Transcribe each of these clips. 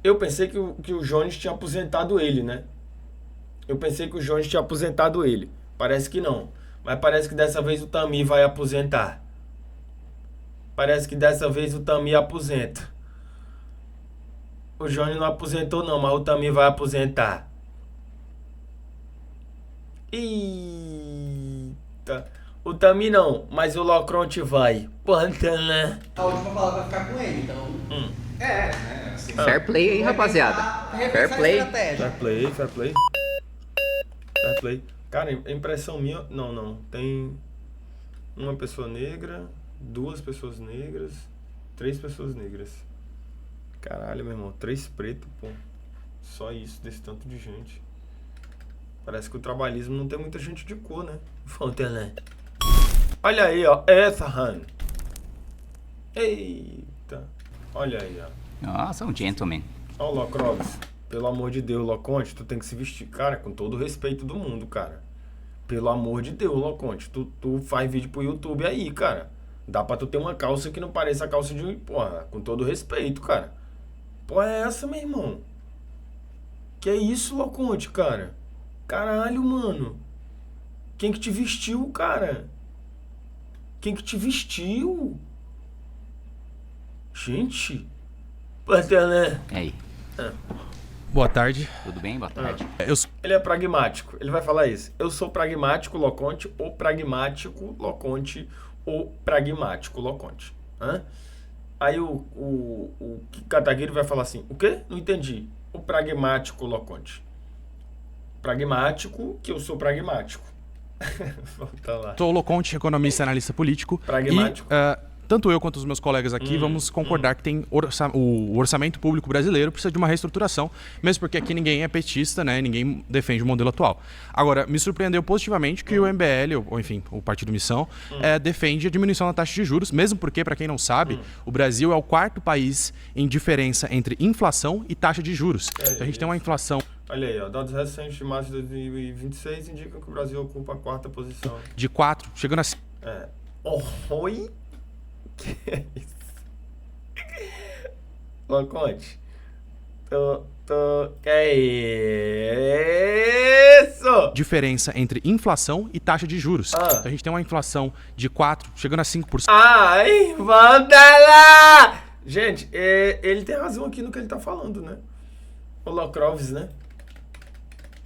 Eu pensei que o Jones tinha aposentado ele, né? Eu pensei que o Jones tinha aposentado ele. Parece que não. Mas parece que dessa vez o Tami vai aposentar. Parece que dessa vez o Tami aposenta. O Jones não aposentou não, mas o Tami vai aposentar. Eita. O Tami não, mas o Locronte vai. Pantana. A última palavra vai ficar com ele, então. Né? Assim, Fair play aí, rapaziada. Fair play. Estratégia. Fair play, fair play. Fair play. Cara, impressão minha. Não, não. Tem uma pessoa negra, duas pessoas negras, três pessoas negras. Caralho, meu irmão. Três pretos, pô. Só isso, desse tanto de gente. Parece que o trabalhismo não tem muita gente de cor, né? Falta, né? Olha aí, ó. Essa, Han. Eita. Olha aí, ó. Nossa, um gentleman. Ó o Locrovis. Pelo amor de Deus, Loconte, tu tem que se vestir. Cara, com todo o respeito do mundo, cara. Pelo amor de Deus, Loconte. Tu faz vídeo pro YouTube aí, cara. Dá pra tu ter uma calça que não pareça a calça de um... Porra, com todo o respeito, cara. Porra é essa, meu irmão? Que é isso, Loconte, cara? Caralho, mano. Quem que te vestiu, cara? Quem que te vestiu? Gente. Né? E aí, Boa tarde. tudo bem? Boa tarde. Ele é pragmático. Ele vai falar isso. Eu sou pragmático, Loconte, ou pragmático, Loconte, ou pragmático, Loconte. Hã? Aí o Kataguiri vai falar assim, o quê? Não entendi. O pragmático, Loconte. Pragmático, que eu sou pragmático. Volta lá. Sou o Loconte, economista e analista político. Pragmático. E tanto eu quanto os meus colegas aqui vamos concordar que tem o orçamento público brasileiro precisa de uma reestruturação, mesmo porque aqui ninguém é petista, né? Ninguém defende o modelo atual. Agora, me surpreendeu positivamente que o MBL, ou enfim, o Partido Missão, defende a diminuição da taxa de juros, mesmo porque, para quem não sabe, o Brasil é o quarto país em diferença entre inflação e taxa de juros. Então a gente tem uma inflação Olha aí, ó. Dados recentes de março de 2026 indicam que o Brasil ocupa a quarta posição. de 4, chegando a É. Oi? Que é isso? Loconte. Que é isso? diferença entre inflação e taxa de juros. Ah. Então a gente tem uma inflação de 4, chegando a 5%. Ai, volta lá! Gente, ele tem razão aqui no que ele tá falando, né? O Locrovis, né?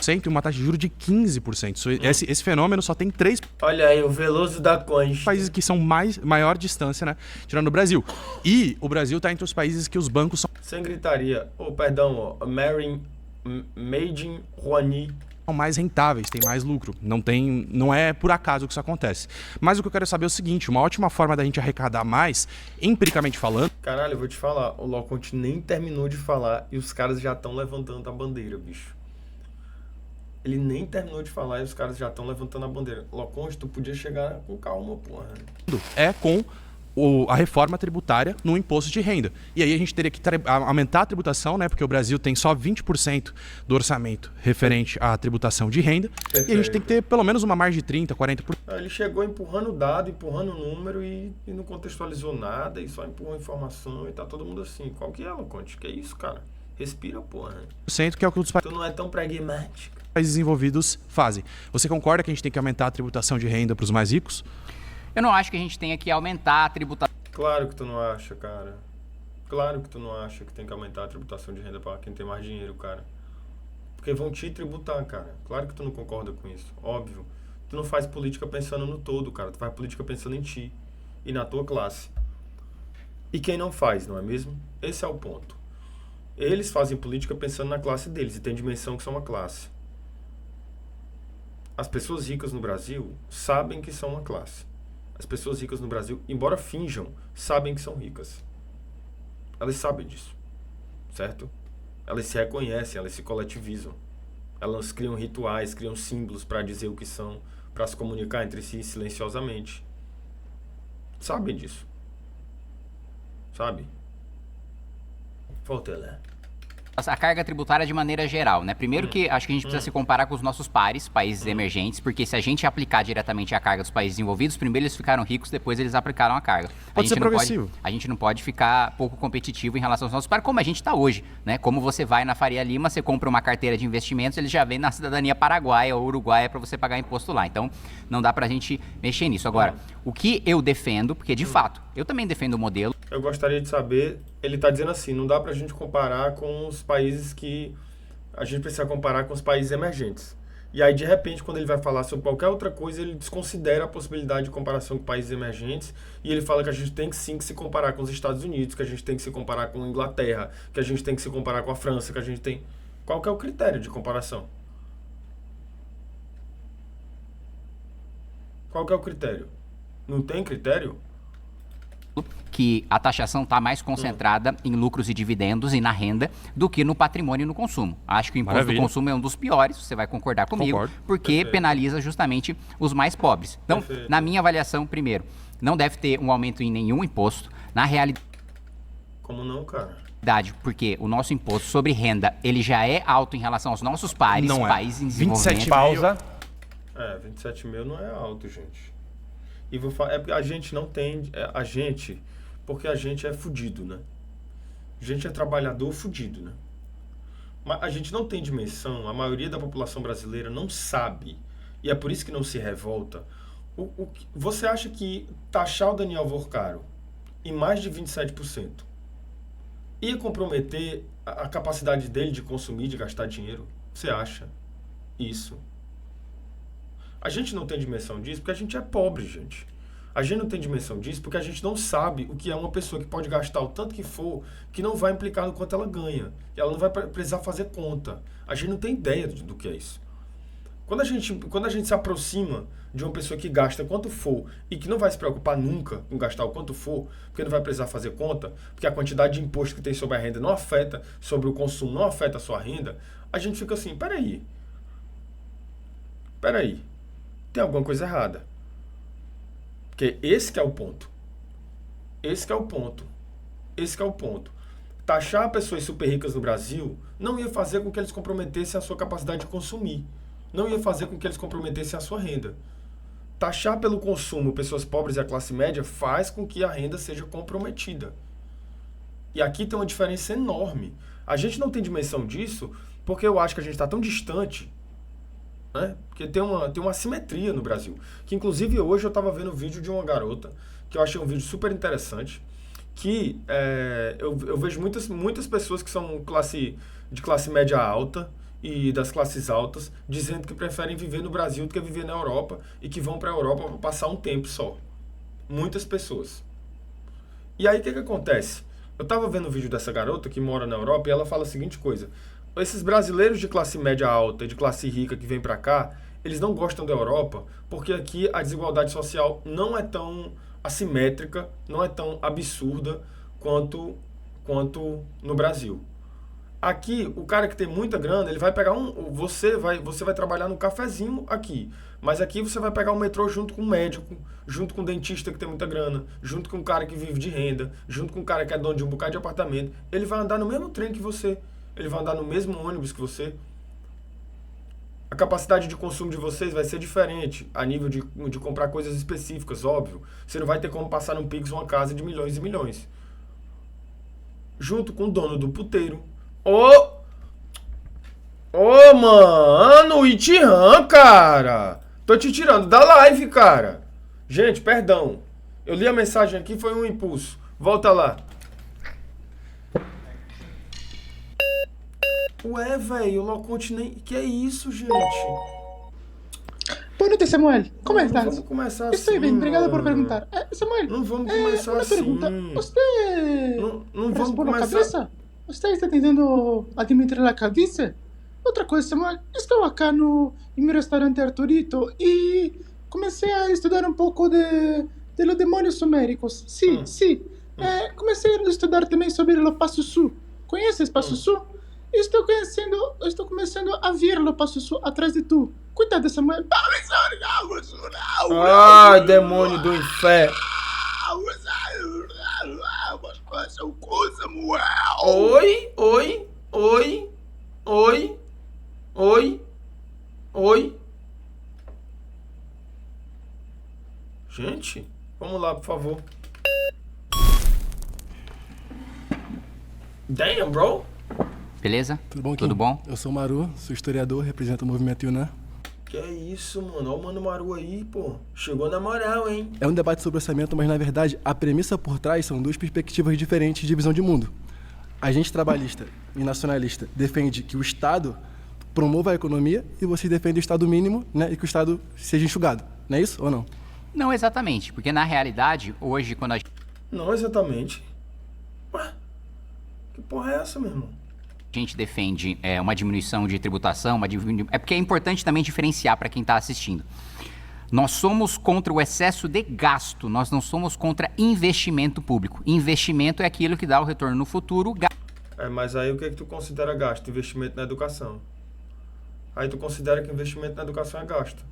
E uma taxa de juros de 15%. Esse fenômeno só tem 3 Olha aí, o Veloso da Concha. países que são maior distância, né? Tirando o Brasil. E o Brasil está entre os países que os bancos são Sem gritaria. Perdão, ó. Made in Rouani. mais rentáveis, tem mais lucro. Não é por acaso que isso acontece. Mas o que eu quero saber é o seguinte, uma ótima forma da gente arrecadar mais, empiricamente falando, Caralho, eu vou te falar. O Loconte nem terminou de falar e os caras já estão levantando a bandeira, bicho. Ele nem terminou de falar e os caras já estão levantando a bandeira. Loconte, tu podia chegar com calma, porra. é com a reforma tributária no imposto de renda. E aí a gente teria que aumentar a tributação, né? Porque o Brasil tem só 20% do orçamento referente à tributação de renda. E a gente tem que ter pelo menos uma margem de 30%, 40%. Ele chegou empurrando dado, empurrando número e não contextualizou nada e só empurrou informação e tá todo mundo assim. Qual que é, Loconte? Que é isso, cara? Respira, porra. Que é o que os Tu não é tão pragmático. países desenvolvidos fazem. Você concorda que a gente tem que aumentar a tributação de renda para os mais ricos? Eu não acho que a gente tenha que aumentar a tributação Claro que tu não acha, cara. Claro que tu não acha que tem que aumentar a tributação de renda pra quem tem mais dinheiro, cara. Porque vão te tributar, cara. Claro que tu não concorda com isso. Óbvio. Tu não faz política pensando no todo, cara. Tu faz política pensando em ti e na tua classe. E quem não faz, não é mesmo? Esse é o ponto. Eles fazem política pensando na classe deles e tem dimensão que são uma classe. As pessoas ricas no Brasil sabem que são uma classe. As pessoas ricas no Brasil, embora finjam, sabem que são ricas. Elas sabem disso, certo? Elas se reconhecem, elas se coletivizam. Elas criam rituais, criam símbolos para dizer o que são, para se comunicar entre si silenciosamente. Sabem disso. Sabe? Volta lá. a carga tributária de maneira geral, né? Primeiro que acho que a gente precisa se comparar com os nossos pares, países emergentes, porque se a gente aplicar diretamente a carga dos países desenvolvidos, primeiro eles ficaram ricos, depois eles aplicaram a carga. Pode ser progressivo. A gente não pode ficar pouco competitivo em relação aos nossos pares, como a gente está hoje, né? Como você vai na Faria Lima, você compra uma carteira de investimentos, ele já vem na cidadania paraguaia ou uruguaia para você pagar imposto lá. Então, não dá pra gente mexer nisso. Agora, o que eu defendo, porque de fato, eu também defendo o modelo. Eu gostaria de saber, ele está dizendo assim, não dá pra gente comparar com os países que a gente precisa comparar com os países emergentes. E aí, de repente, quando ele vai falar sobre qualquer outra coisa, ele desconsidera a possibilidade de comparação com países emergentes e ele fala que a gente tem que sim que se comparar com os Estados Unidos, que a gente tem que se comparar com a Inglaterra, que a gente tem que se comparar com a França, que a gente tem... Qual que é o critério de comparação? Qual que é o critério? Não tem critério? Que a taxação está mais concentrada em lucros e dividendos e na renda do que no patrimônio e no consumo. Acho que o imposto do consumo é um dos piores, você vai concordar comigo, Concordo. porque penaliza justamente os mais pobres. Então, na minha avaliação, primeiro, não deve ter um aumento em nenhum imposto. Na realidade... Como não, cara? Porque o nosso imposto sobre renda, ele já é alto em relação aos nossos pares, Não é. países em desenvolvimento. 27 Pausa. 27 mil não é alto, gente. E vou falar, é porque a gente não tem, porque a gente é fudido, né? A gente é trabalhador fudido, né? Mas a gente não tem dimensão, a maioria da população brasileira não sabe, e é por isso que não se revolta. Você acha que taxar o Daniel Vorcaro em mais de 27% ia comprometer a capacidade dele de consumir, de gastar dinheiro? Você acha isso? A gente não tem dimensão disso porque a gente é pobre, gente. A gente não tem dimensão disso porque a gente não sabe o que é uma pessoa que pode gastar o tanto que for, que não vai implicar no quanto ela ganha. E ela não vai precisar fazer conta. A gente não tem ideia do que é isso. Quando a gente se aproxima de uma pessoa que gasta quanto for e que não vai se preocupar nunca em gastar o quanto for, porque não vai precisar fazer conta, porque a quantidade de imposto que tem sobre a renda não afeta, sobre o consumo não afeta a sua renda, a gente fica assim, peraí, tem alguma coisa errada. Porque esse que é o ponto. Taxar pessoas super ricas no Brasil não ia fazer com que eles comprometessem a sua capacidade de consumir. Não ia fazer com que eles comprometessem a sua renda. Taxar pelo consumo pessoas pobres e a classe média faz com que a renda seja comprometida. E aqui tem uma diferença enorme. A gente não tem dimensão disso porque eu acho que a gente está tão distante, né? Porque tem uma assimetria no Brasil. Que inclusive hoje eu estava vendo um vídeo de uma garota, que eu achei um vídeo super interessante, que eu vejo muitas pessoas que são de classe média alta e das classes altas dizendo que preferem viver no Brasil do que viver na Europa e que vão para a Europa para passar um tempo só. Muitas pessoas. E aí o que acontece? Eu estava vendo o vídeo dessa garota que mora na Europa e ela fala a seguinte coisa: esses brasileiros de classe média alta e de classe rica que vêm para cá, eles não gostam da Europa porque aqui a desigualdade social não é tão assimétrica, não é tão absurda quanto no Brasil. Aqui, o cara que tem muita grana, ele vai pegar você vai trabalhar no cafezinho aqui, mas aqui você vai pegar o metrô junto com um médico, junto com um dentista que tem muita grana, junto com um cara que vive de renda, junto com um cara que é dono de um bocado de apartamento. Ele vai andar no mesmo trem que você, ele vai andar no mesmo ônibus que você. A capacidade de consumo de vocês vai ser diferente, a nível de comprar coisas específicas, óbvio. Você não vai ter como passar num Pix uma casa de milhões e milhões. Junto com o dono do puteiro. Ô, mano, Itihan, cara. Tô te tirando da live, cara. Gente, perdão. Eu li a mensagem aqui, foi um impulso. Volta lá. Ué, velho, o Loconte nem... Que é isso, gente? Boa noite, Samuel. Como Não estás? vamos começar assim. Estou bem, obrigado por mano. perguntar. Samuel, Não vamos começar uma assim. pergunta. Você Não vamos raspou a começar... cabeça? Você está tentando administrar a calvície? Outra coisa, Samuel, estou aqui no meu restaurante Arturito e comecei a estudar um pouco de los demônios suméricos. Sim. Comecei a estudar também sobre o Passo Sul. Conheces Passo Sul? Estou começando a ver o Passo Sul atrás de tu. Cuidado, Samuel. Ai, demônio do inferno. Oi. Exatamente. Vamos lá, por favor. Damn, bro. Beleza? Tudo bom, Kim? Tudo bom? Eu sou o Maru, sou historiador, represento o movimento Yunnan. Que é isso, mano. Olha o Mano Maru aí, pô. Chegou na moral, hein? É um debate sobre orçamento, mas na verdade a premissa por trás são duas perspectivas diferentes de visão de mundo. A gente trabalhista e nacionalista defende que o Estado promova a economia e você defende o Estado mínimo, né, e que o Estado seja enxugado. Não é isso ou não? Não exatamente, porque na realidade, hoje, quando a Não exatamente. Ué? Que porra é essa, meu irmão? gente defende uma diminuição de tributação, é porque é importante também diferenciar para quem está assistindo. Nós somos contra o excesso de gasto, nós não somos contra investimento público. Investimento é aquilo que dá o retorno no futuro. Mas aí o que é que tu considera gasto? Investimento na educação. Aí tu considera que investimento na educação é gasto.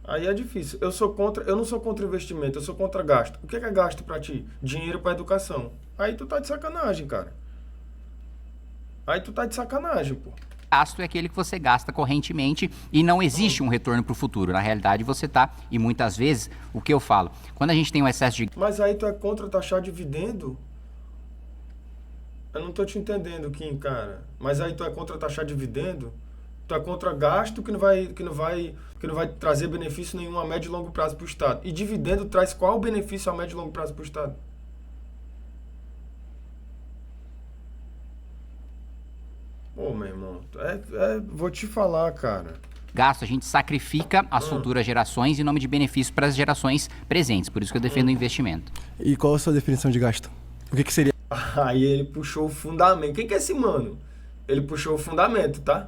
Aí é difícil. Eu não sou contra investimento, eu sou contra gasto. O que é gasto pra ti? Dinheiro pra educação. Aí tu tá de sacanagem, cara. Aí tu tá de sacanagem, pô. Gasto é aquele que você gasta correntemente e não existe um retorno para o futuro. Na realidade, você tá, e muitas vezes, o que eu falo, quando a gente tem um excesso de... Mas aí tu é contra taxar dividendo? Eu não tô te entendendo, Kim, cara. Mas aí tu é contra taxar dividendo? Tu é contra gasto que não vai trazer benefício nenhum a médio e longo prazo pro Estado. E dividendo traz qual benefício a médio e longo prazo pro Estado? Pô, meu irmão, vou te falar, cara. Gasto, a gente sacrifica as futuras gerações em nome de benefício para as gerações presentes. Por isso que eu defendo o investimento. E qual a sua definição de gasto? O que seria? Aí ele puxou o fundamento. Quem que é esse mano? Ele puxou o fundamento, tá?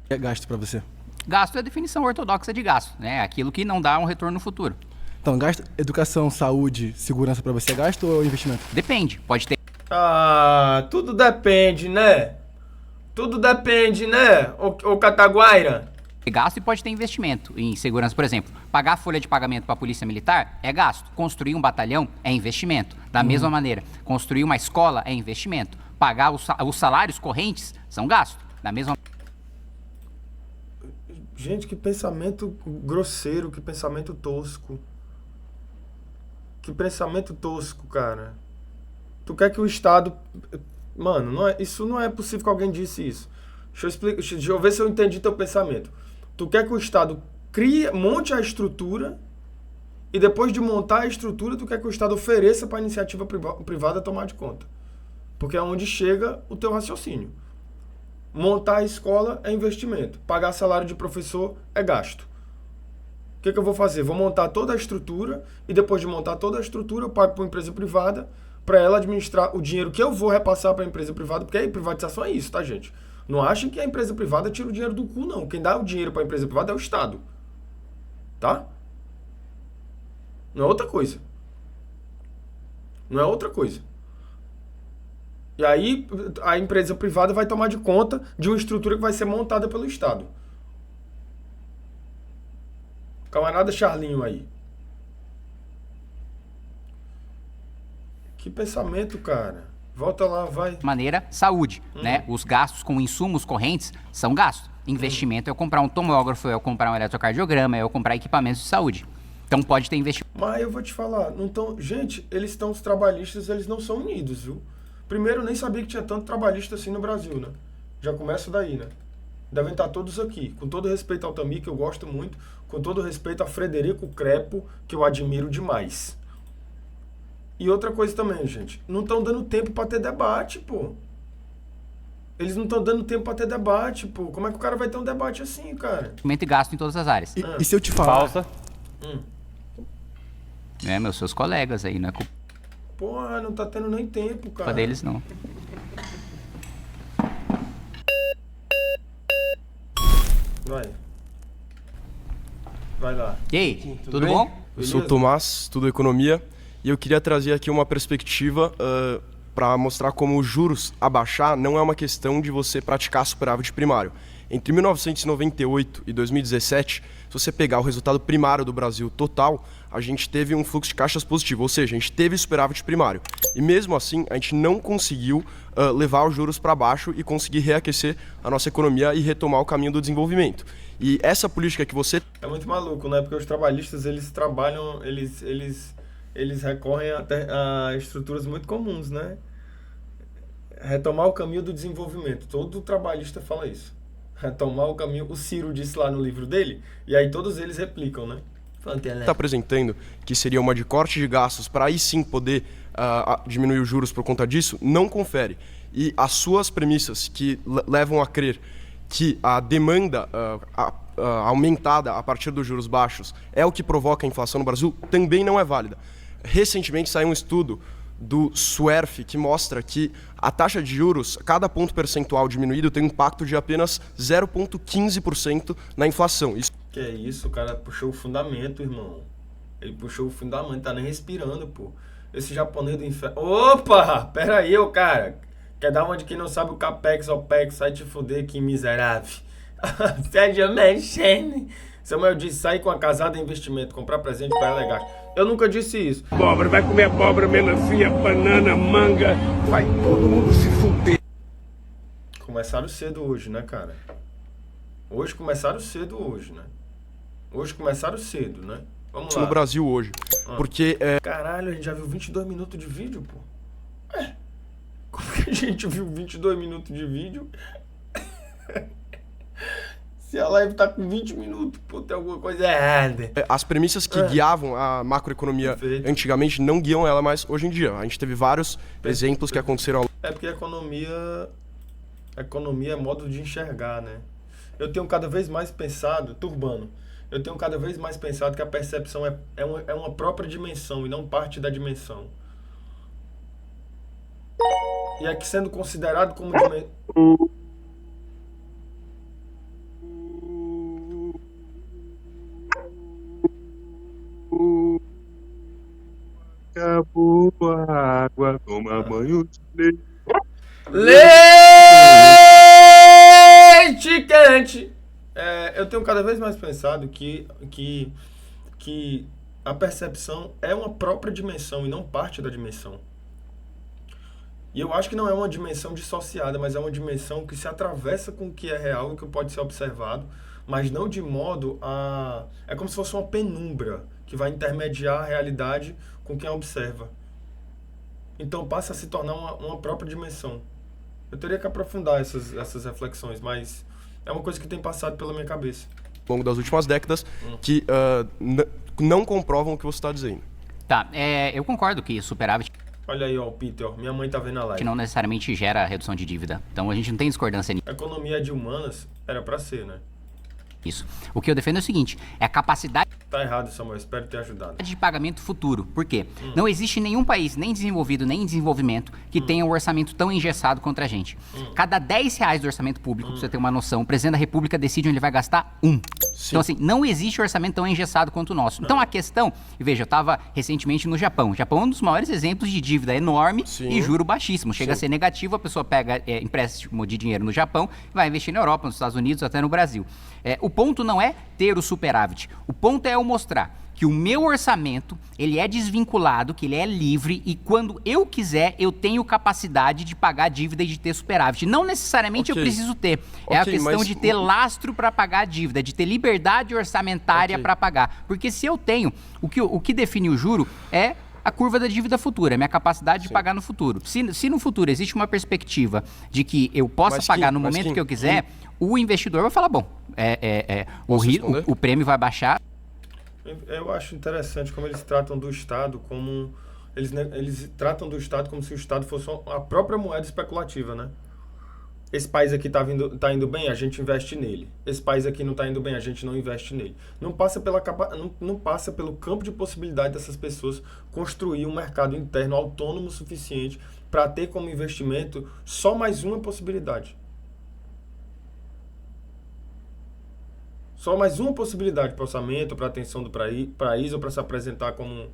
É gasto pra você? Gasto é a definição ortodoxa de gasto, né? Aquilo que não dá um retorno no futuro. Então, gasto, educação, saúde, segurança pra você é gasto ou investimento? Depende, pode ter Tudo depende, né? Tudo depende, né, ô Cataguaira? gasto e pode ter investimento em segurança. Por exemplo, pagar a folha de pagamento para a polícia militar é gasto. Construir um batalhão é investimento. Da mesma maneira, construir uma escola é investimento. Pagar os salários correntes são gasto. Da mesma Gente, que pensamento grosseiro, que pensamento tosco. Que pensamento tosco, cara. Tu quer que o Estado... Mano, isso não é possível que alguém disse isso. Deixa eu ver se eu entendi teu pensamento. Tu quer que o Estado monte a estrutura e depois de montar a estrutura, tu quer que o Estado ofereça para a iniciativa privada tomar de conta. Porque é onde chega o teu raciocínio. Montar a escola é investimento. Pagar salário de professor é gasto. O que eu vou fazer? Vou montar toda a estrutura e depois de montar toda a estrutura, eu pago para uma empresa privada para ela administrar o dinheiro que eu vou repassar para a empresa privada, porque a privatização é isso, tá, gente? Não achem que a empresa privada tira o dinheiro do cu, não. Quem dá o dinheiro para a empresa privada é o Estado. Tá? Não é outra coisa. Não é outra coisa. E aí a empresa privada vai tomar de conta de uma estrutura que vai ser montada pelo Estado. Camarada Charlinho aí. Que pensamento, cara. Volta lá, vai. maneira, saúde, né? Os gastos com insumos correntes são gastos. Investimento é eu comprar um tomógrafo, é eu comprar um eletrocardiograma, é eu comprar equipamentos de saúde. Então pode ter investimento. Mas eu vou te falar, não tão... Gente, os trabalhistas, eles não são unidos, viu? Primeiro, eu nem sabia que tinha tanto trabalhista assim no Brasil, né? Já começa daí, né? Devem estar todos aqui. Com todo respeito ao Tami, que eu gosto muito, com todo respeito a Frederico Crepo, que eu admiro demais. E outra coisa também, gente, não estão dando tempo para ter debate, pô. Eles não estão dando tempo para ter debate, pô. Como é que o cara vai ter um debate assim, cara? E gasto em todas as áreas. E se eu te falar... Falsa. Meus seus colegas aí, não é culpa Porra, não tá tendo nem tempo, cara. deles, não. Vai. Vai lá. E aí, tudo bem? bom? Eu sou o Tomás, estudo economia, e eu queria trazer aqui uma perspectiva para mostrar como os juros abaixar não é uma questão de você praticar superávit primário. Entre 1998 e 2017, se você pegar o resultado primário do Brasil total, a gente teve um fluxo de caixas positivo, ou seja, a gente teve superávit primário. E mesmo assim, a gente não conseguiu levar os juros para baixo e conseguir reaquecer a nossa economia e retomar o caminho do desenvolvimento. E essa política que você... É muito maluco, né? Porque os trabalhistas, eles trabalham, eles recorrem até a estruturas muito comuns, né? Retomar o caminho do desenvolvimento. Todo trabalhista fala isso. Retomar o caminho. O Ciro disse lá no livro dele, e aí todos eles replicam, né? está apresentando, que seria uma de corte de gastos para aí sim poder diminuir os juros por conta disso, não confere. E as suas premissas que levam a crer que a demanda aumentada a partir dos juros baixos é o que provoca a inflação no Brasil, também não é válida. Recentemente saiu um estudo do SWERF que mostra que a taxa de juros, cada ponto percentual diminuído tem um impacto de apenas 0,15% na inflação. Que é isso, o cara puxou o fundamento, irmão. Ele puxou o fundamento, tá nem respirando, pô. Esse japonês do inferno... Opa! Pera aí, ô cara. Quer dar uma de quem não sabe o Capex, OPEX, sai te fuder, que miserável. Sérgio Menchene. Samuel disse, sair com a casada é investimento, comprar presente para ela é gasto. Eu nunca disse isso. Abóbora, vai comer abóbora, melancia, banana, manga, vai todo mundo se fuder. Começaram cedo hoje, né, cara? Hoje começaram cedo hoje, né? Hoje começaram cedo, né? Vamos lá. No Brasil hoje. Porque... Caralho, a gente já viu 22 minutos de vídeo, pô. Como que a gente viu 22 minutos de vídeo? Se a live tá com 20 minutos, pô, tem alguma coisa errada. As premissas que guiavam a macroeconomia antigamente não guiam ela mais hoje em dia. A gente teve vários exemplos que aconteceram. É porque a economia é modo de enxergar, né? Eu tenho cada vez mais pensado, Turbano, eu tenho cada vez mais pensado que a percepção é uma própria dimensão e não parte da dimensão. E é que sendo considerado como dimensão... Acabou a água, toma banho de leite. Leite quente! Eu tenho cada vez mais pensado que a percepção é uma própria dimensão e não parte da dimensão. E eu acho que não é uma dimensão dissociada, mas é uma dimensão que se atravessa com o que é real e que pode ser observado, mas não de modo a... É como se fosse uma penumbra que vai intermediar a realidade com quem observa. Então passa a se tornar uma própria dimensão. Eu teria que aprofundar essas reflexões, mas é uma coisa que tem passado pela minha cabeça. Ao longo das últimas décadas, que não comprovam o que você está dizendo. Tá, eu concordo que superávit... Olha aí, ó, o Peter, ó, minha mãe tá vendo a live. Que não necessariamente gera redução de dívida. Então a gente não tem discordância nisso. A economia de humanas era pra ser, né? Isso. O que eu defendo é o seguinte, é a capacidade... Tá errado, Samuel, espero ter ajudado. De pagamento futuro. Por quê? Não existe nenhum país, nem desenvolvido, nem em desenvolvimento, que tenha um orçamento tão engessado contra a gente. Cada R$10 do orçamento público, pra você ter uma noção, o presidente da República decide onde ele vai gastar um. Então, assim, não existe orçamento tão engessado quanto o nosso. Então, a questão... E veja, eu estava recentemente no Japão. O Japão é um dos maiores exemplos de dívida enorme e juro baixíssimo. Chega a ser negativo, a pessoa pega empréstimo de dinheiro no Japão, vai investir na Europa, nos Estados Unidos, até no Brasil. O ponto não é ter o superávit. O ponto é eu mostrar que o meu orçamento, ele é desvinculado, que ele é livre e quando eu quiser, eu tenho capacidade de pagar a dívida e de ter superávit. Não necessariamente eu preciso ter. É a questão de ter lastro para pagar a dívida, de ter liberdade orçamentária para pagar. Porque se eu tenho, o que define o juro é a curva da dívida futura, a minha capacidade de pagar no futuro. Se no futuro existe uma perspectiva de que eu possa pagar no momento que eu quiser, o investidor vai falar, bom, o prêmio vai baixar. Eu acho interessante como eles tratam do Estado como... Eles tratam do Estado como se o Estado fosse a própria moeda especulativa, né? Esse país aqui tá indo bem, a gente investe nele. Esse país aqui não tá indo bem, a gente não investe nele. Não passa pelo campo de possibilidade dessas pessoas construir um mercado interno autônomo o suficiente para ter como investimento só mais uma possibilidade. Só mais uma possibilidade para orçamento, para atenção do país ou para se apresentar como...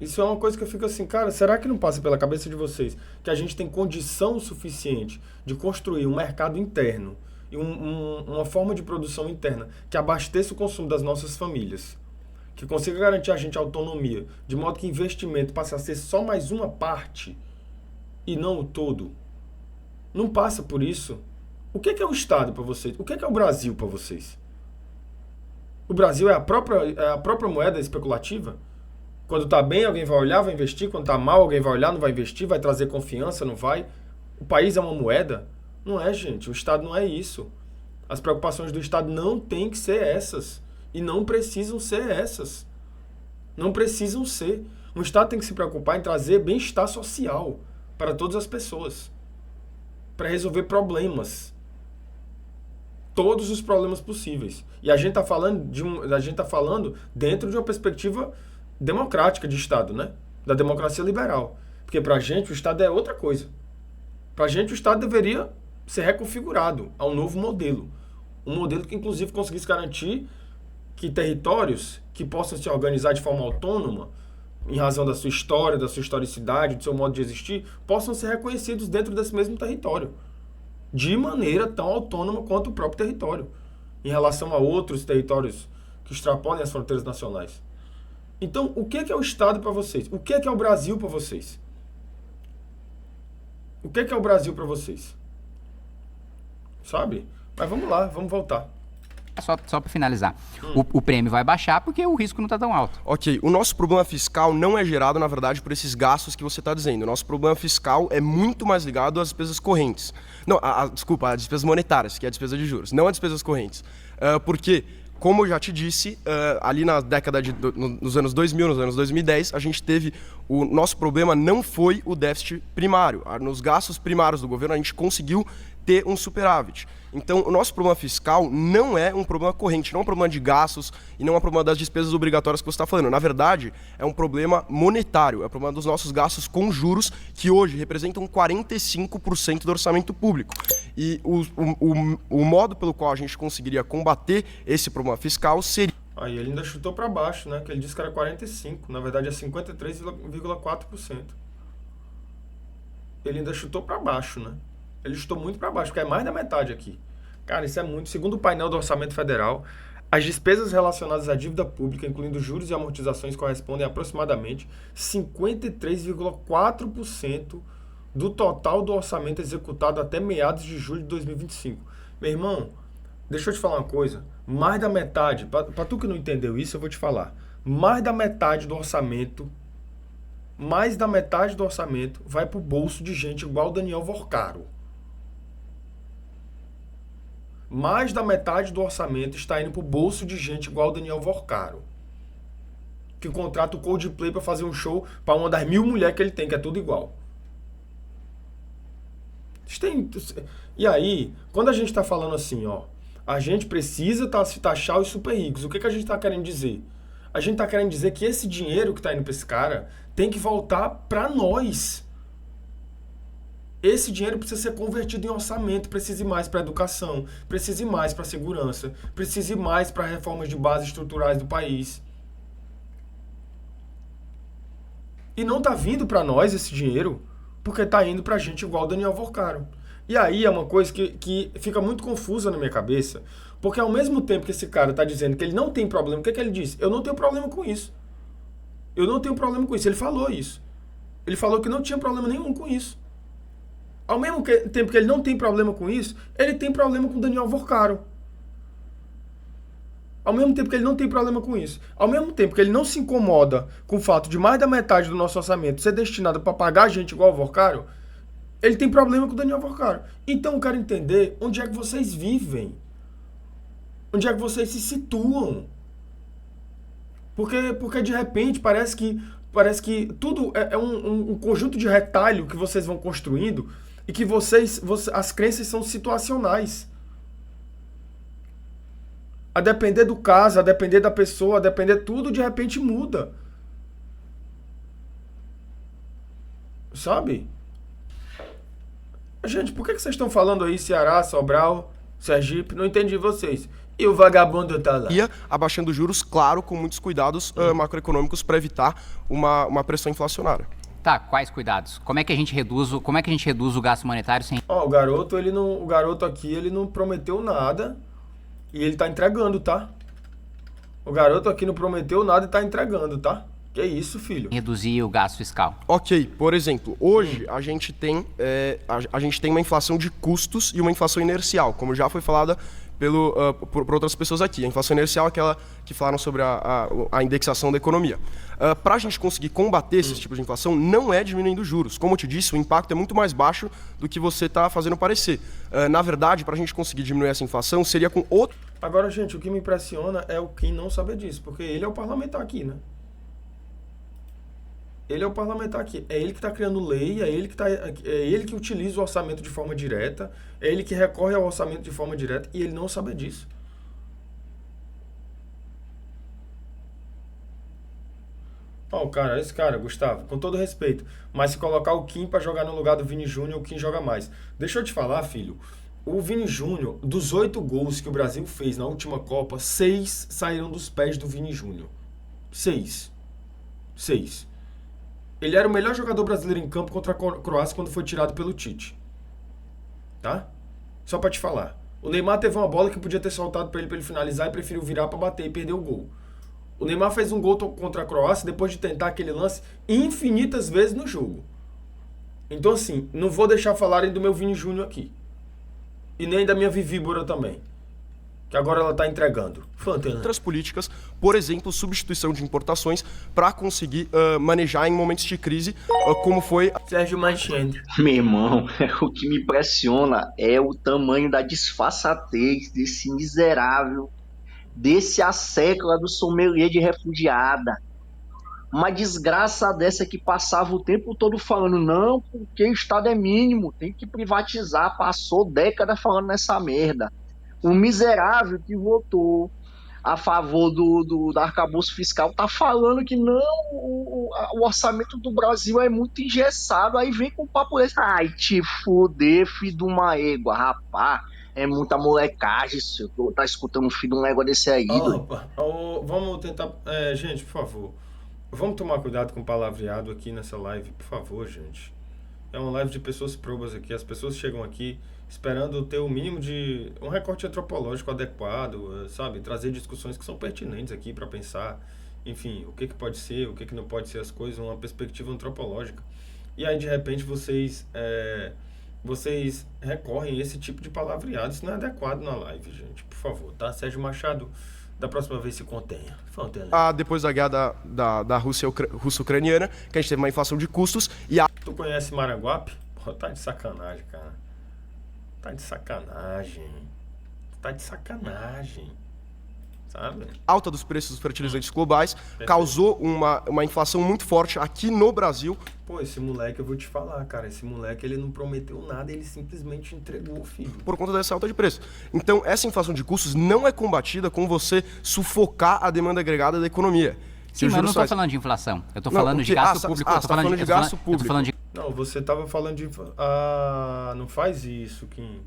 Isso é uma coisa que eu fico assim, cara, será que não passa pela cabeça de vocês que a gente tem condição suficiente de construir um mercado interno e uma forma de produção interna que abasteça o consumo das nossas famílias, que consiga garantir a gente autonomia, de modo que investimento passe a ser só mais uma parte e não o todo? Não passa por isso. O que é o Estado para vocês? O que é o Brasil para vocês? O Brasil é a própria moeda especulativa? Quando tá bem, alguém vai olhar, vai investir. Quando tá mal, alguém vai olhar, não vai investir, vai trazer confiança, não vai. O país é uma moeda? Não é, gente. O Estado não é isso. As preocupações do Estado não têm que ser essas. E não precisam ser essas. Não precisam ser. O Estado tem que se preocupar em trazer bem-estar social para todas as pessoas. Para resolver problemas. Todos os problemas possíveis. E a gente tá falando dentro de uma perspectiva democrática de Estado, né? Da democracia liberal. Porque pra gente o Estado é outra coisa. Pra gente o Estado deveria ser reconfigurado a um novo modelo. Um modelo que inclusive conseguisse garantir que territórios que possam se organizar de forma autônoma, em razão da sua história, da sua historicidade, do seu modo de existir, possam ser reconhecidos dentro desse mesmo território. De maneira tão autônoma quanto o próprio território, em relação a outros territórios que extrapolem as fronteiras nacionais. Então, o que é o Estado para vocês? O que é o Brasil para vocês? O que é o Brasil para vocês? Sabe? Mas vamos lá, vamos voltar. Só para finalizar, o prêmio vai baixar porque o risco não está tão alto. Ok, o nosso problema fiscal não é gerado, na verdade, por esses gastos que você está dizendo. O nosso problema fiscal é muito mais ligado às despesas correntes. Não, desculpa, às despesas monetárias, que é a despesa de juros, não às despesas correntes. Porque, como eu já te disse, ali na década nos anos 2000, nos anos 2010, a gente teve... O nosso problema não foi o déficit primário. Nos gastos primários do governo, a gente conseguiu ter um superávit. Então, o nosso problema fiscal não é um problema corrente, não é um problema de gastos e não é um problema das despesas obrigatórias que você está falando. Na verdade, é um problema monetário, é um problema dos nossos gastos com juros, que hoje representam 45% do orçamento público. E o modo pelo qual a gente conseguiria combater esse problema fiscal seria... Aí ele ainda chutou para baixo, né? Que ele disse que era 45%, na verdade é 53,4%. Ele ainda chutou para baixo, né? Ele chutou muito para baixo, porque é mais da metade aqui. Cara, isso é muito. Segundo o painel do Orçamento Federal, as despesas relacionadas à dívida pública, incluindo juros e amortizações, correspondem a aproximadamente 53,4% do total do orçamento executado até meados de julho de 2025. Meu irmão, deixa eu te falar uma coisa. Mais da metade, para tu que não entendeu isso, eu vou te falar. Mais da metade do orçamento vai pro bolso de gente igual o Daniel Vorcaro. Mais da metade do orçamento está indo pro bolso de gente igual o Daniel Vorcaro, que contrata o Coldplay para fazer um show para uma das 1000 mulheres que ele tem, que é tudo igual. E aí, quando a gente está falando assim, ó, a gente precisa taxar os super ricos, o que a gente está querendo dizer? A gente está querendo dizer que esse dinheiro que está indo para esse cara tem que voltar para nós. Esse dinheiro precisa ser convertido em orçamento, precisa ir mais para a educação, precisa ir mais para a segurança, precisa ir mais para reformas de base estruturais do país. E não está vindo para nós esse dinheiro porque está indo para gente igual o Daniel Vorcaro. E aí é uma coisa que fica muito confusa na minha cabeça, porque ao mesmo tempo que esse cara está dizendo que ele não tem problema, o que ele disse? Eu não tenho problema com isso. Eu não tenho problema com isso. Ele falou isso. Ele falou que não tinha problema nenhum com isso. Ao mesmo tempo que ele não tem problema com isso, ele tem problema com o Daniel Vorcaro. Ao mesmo tempo que ele não tem problema com isso. Ao mesmo tempo que ele não se incomoda com o fato de mais da metade do nosso orçamento ser destinado para pagar gente igual ao Vorcaro, ele tem problema com o Daniel Vorcaro. Então eu quero entender onde é que vocês vivem. Onde é que vocês se situam. Porque de repente parece que tudo é um conjunto de retalho que vocês vão construindo e que as crenças são situacionais. A depender do caso, a depender da pessoa, a depender tudo, de repente muda. Sabe? Gente, por que vocês estão falando aí Ceará, Sobral, Sergipe? Não entendi vocês. E o vagabundo tá lá. Ia abaixando juros, claro, com muitos cuidados macroeconômicos para evitar uma pressão inflacionária. Tá, quais cuidados? Como é que a gente reduz o gasto monetário sem Ó, o garoto aqui, ele não prometeu nada e ele tá entregando, tá? O garoto aqui não prometeu nada e tá entregando, tá? Que isso, filho? reduzir o gasto fiscal? Ok, por exemplo, hoje a gente tem uma inflação de custos e uma inflação inercial, como já foi falada por outras pessoas aqui. A inflação inercial é aquela que falaram sobre a indexação da economia. Para a gente conseguir combater esses tipos de inflação, não é diminuindo juros. Como eu te disse, o impacto é muito mais baixo do que você está fazendo parecer. Na verdade, para a gente conseguir diminuir essa inflação, seria com outro... Agora, gente, o que me impressiona é o Kim não saber disso, porque ele é o parlamentar aqui, né? Ele é o parlamentar aqui. É ele que está criando lei, é ele que utiliza o orçamento de forma direta, é ele que recorre ao orçamento de forma direta e ele não sabe disso. Ó, esse cara, Gustavo, com todo respeito, mas se colocar o Kim para jogar no lugar do Vini Júnior, o Kim joga mais. Deixa eu te falar, filho, o Vini Júnior, dos 8 gols que o Brasil fez na última Copa, 6 saíram dos pés do Vini Júnior. 6. Ele era o melhor jogador brasileiro em campo contra a Croácia quando foi tirado pelo Tite. Tá? Só pra te falar. O Neymar teve uma bola que podia ter soltado pra ele finalizar e preferiu virar pra bater e perder o gol. O Neymar fez um gol contra a Croácia depois de tentar aquele lance infinitas vezes no jogo. Então, assim, não vou deixar falarem do meu Vini Júnior aqui. E nem da minha Vivíbora também. Que agora ela tá entregando. Outras políticas, por exemplo, substituição de importações para conseguir manejar em momentos de crise, como foi... Sérgio Manchendo. Meu irmão, o que me impressiona é o tamanho da disfarçatez desse miserável, desse assécula do sommelier de refugiada. Uma desgraça dessa que passava o tempo todo falando, não, porque o Estado é mínimo, tem que privatizar, passou década falando nessa merda. O miserável que votou a favor do arcabouço fiscal tá falando que não, o orçamento do Brasil é muito engessado, aí vem com o papo desse, ai, te fuder, filho de uma égua, rapaz, é muita molecagem, senhor, tá escutando um filho de uma égua desse aí, vamos tentar, gente, por favor, vamos tomar cuidado com o palavreado aqui nessa live, por favor, gente. É uma live de pessoas probas aqui, as pessoas chegam aqui esperando ter o mínimo de um recorte antropológico adequado, sabe? Trazer discussões que são pertinentes aqui para pensar, enfim, o que pode ser, o que não pode ser as coisas, uma perspectiva antropológica. E aí, de repente, vocês recorrem a esse tipo de palavreado. Isso não é adequado na live, gente. Por favor, tá? Sérgio Machado, da próxima vez se contenha. Depois da guerra da Rússia russo-ucraniana, que a gente teve uma inflação de custos e Tu conhece Maranguape? Pô, tá de sacanagem, cara. Tá de sacanagem. Sabe? Alta dos preços dos fertilizantes globais causou uma inflação muito forte aqui no Brasil. Pô, esse moleque, eu vou te falar, cara, esse moleque, ele não prometeu nada, ele simplesmente entregou, filho. Por conta dessa alta de preço. Então, essa inflação de custos não é combatida com você sufocar a demanda agregada da economia. Sim, mas eu não tô falando de inflação. Eu tô falando de gasto público. Você tá falando de gasto público. Não, você tava falando de... não faz isso, Kim.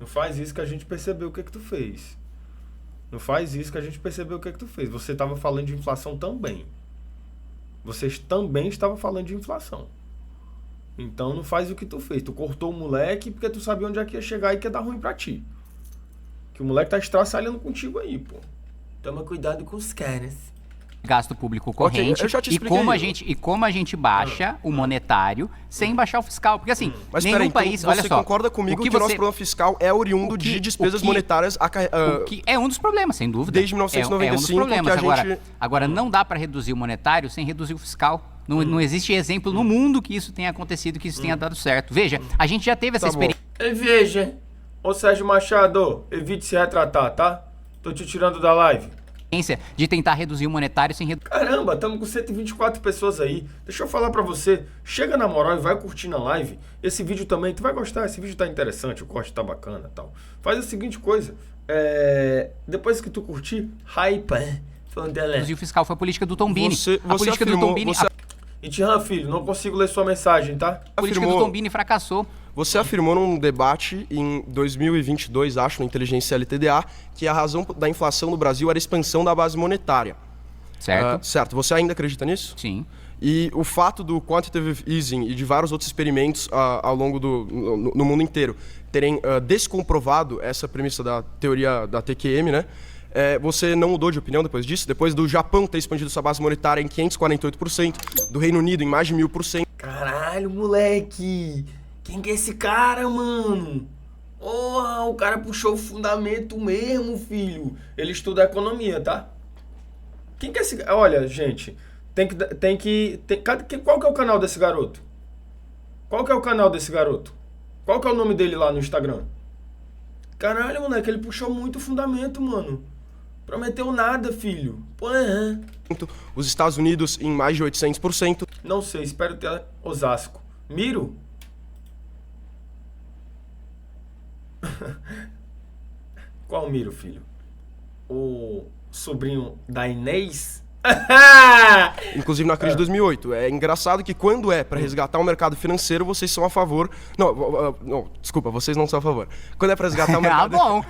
Não faz isso que a gente percebeu o que tu fez. Não faz isso que a gente percebeu o que tu fez. Você tava falando de inflação também. Vocês também estavam falando de inflação. Então não faz o que tu fez. Tu cortou o moleque porque tu sabia onde é que ia chegar e que ia dar ruim pra ti. Que o moleque tá estraçalhando contigo aí, pô. Toma cuidado com os caras. Gasto público corrente, eu já te e como a gente baixa o monetário sem baixar o fiscal. Porque assim, nenhum país... Então, você concorda comigo que o nosso problema fiscal é oriundo de despesas monetárias... O que é um dos problemas, sem dúvida. Desde 1995, é um dos problemas. que a gente... Agora, não dá para reduzir o monetário sem reduzir o fiscal. Não existe exemplo no mundo que isso tenha acontecido, que isso tenha dado certo. Veja, a gente já teve essa experiência... Veja, ô Sérgio Machado, evite se retratar, tá? Tô te tirando da live. De tentar reduzir o monetário sem reduzir... Caramba, estamos com 124 pessoas aí. Deixa eu falar pra você. Chega na moral e vai curtir na live. Esse vídeo também, tu vai gostar. Esse vídeo tá interessante, o corte tá bacana e tal. Faz a seguinte coisa. Depois que tu curtir, hype. Reduzir o fiscal foi a política do Tombini. A política do Tombini... Itihan, filho, não consigo ler sua mensagem, tá? A política do Tombini fracassou. Você afirmou num debate em 2022, acho, na Inteligência LTDA, que a razão da inflação no Brasil era a expansão da base monetária. Certo? Certo. Você ainda acredita nisso? Sim. E o fato do quantitative easing e de vários outros experimentos ao longo no mundo inteiro terem descomprovado essa premissa da teoria da TQM, né? Você não mudou de opinião depois disso? Depois do Japão ter expandido sua base monetária em 548%, do Reino Unido em mais de 1000%. Caralho, moleque! Quem que é esse cara, mano? Porra, o cara puxou o fundamento mesmo, filho. Ele estuda economia, tá? Quem que é esse... Olha, gente, qual que é o canal desse garoto? Qual que é o canal desse garoto? Qual que é o nome dele lá no Instagram? Caralho, moleque, ele puxou muito o fundamento, mano. Prometeu nada, filho. Porra. Os Estados Unidos em mais de 800%. Não sei, espero ter Osasco. Miro? Qual Miro, filho? O sobrinho da Inês? Inclusive na crise de 2008. É engraçado que quando é para resgatar o mercado financeiro, vocês são a favor... Não, desculpa, vocês não são a favor. Quando é para resgatar o mercado... bom.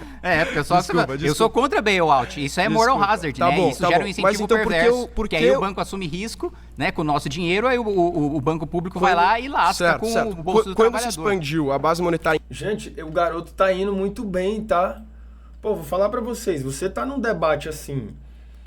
Porque eu sou contra bailout. Isso é moral hazard, tá né? bom, Isso tá gera bom. um incentivo Mas então, perverso, por que aí o banco assume risco, né, com o nosso dinheiro, aí o banco público vai lá e lasca com o bolso do Quando trabalhador. se expandiu a base monetária... Gente, o garoto tá indo muito bem, tá? Pô, vou falar pra vocês. Você tá num debate assim...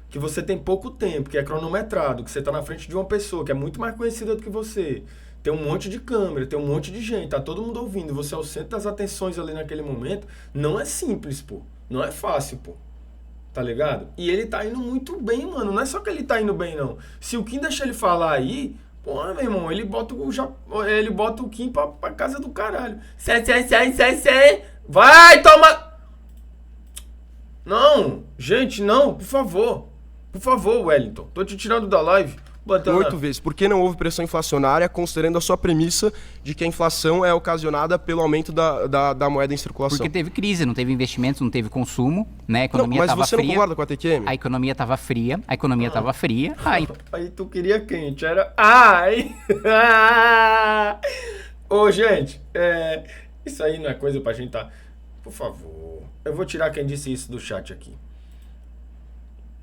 que você tem pouco tempo, que é cronometrado, que você tá na frente de uma pessoa que é muito mais conhecida do que você, tem um monte de câmera, tem um monte de gente, tá todo mundo ouvindo, você é o centro das atenções ali naquele momento, não é simples, pô. Não é fácil, pô. Tá ligado? E ele tá indo muito bem, mano. Não é só que ele tá indo bem, não. Se o Kim deixa ele falar aí, pô, meu irmão, ele bota o Kim pra casa do caralho. Sai. Vai, toma... Não, gente, não, por favor. Por favor, Wellington. Tô te tirando da live. 8 vezes. Por que não houve pressão inflacionária, considerando a sua premissa de que a inflação é ocasionada pelo aumento da moeda em circulação? Porque teve crise, não teve investimentos, não teve consumo, né? A economia mas tava você fria. não concorda com a TQM? A economia tava fria, Aí tu queria quente, era... Ai! Ô, gente, isso aí não é coisa pra gente tá... Por favor, eu vou tirar quem disse isso do chat aqui.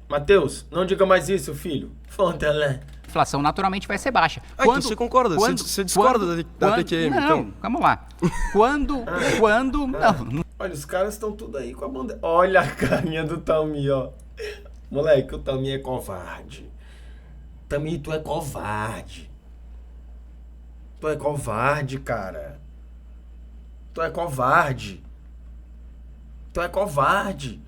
Matheus, não diga mais isso, filho. Fontelé. A inflação naturalmente vai ser baixa. Então você concorda? Você discorda da TQM, não, então? Vamos lá. Quando... Não. Olha, os caras estão tudo aí com a bandeira. Olha a carinha do Tami, ó. Moleque, o Tami é covarde. Tami, tu é covarde. Tu é covarde, cara. Tu é covarde. Tu é covarde.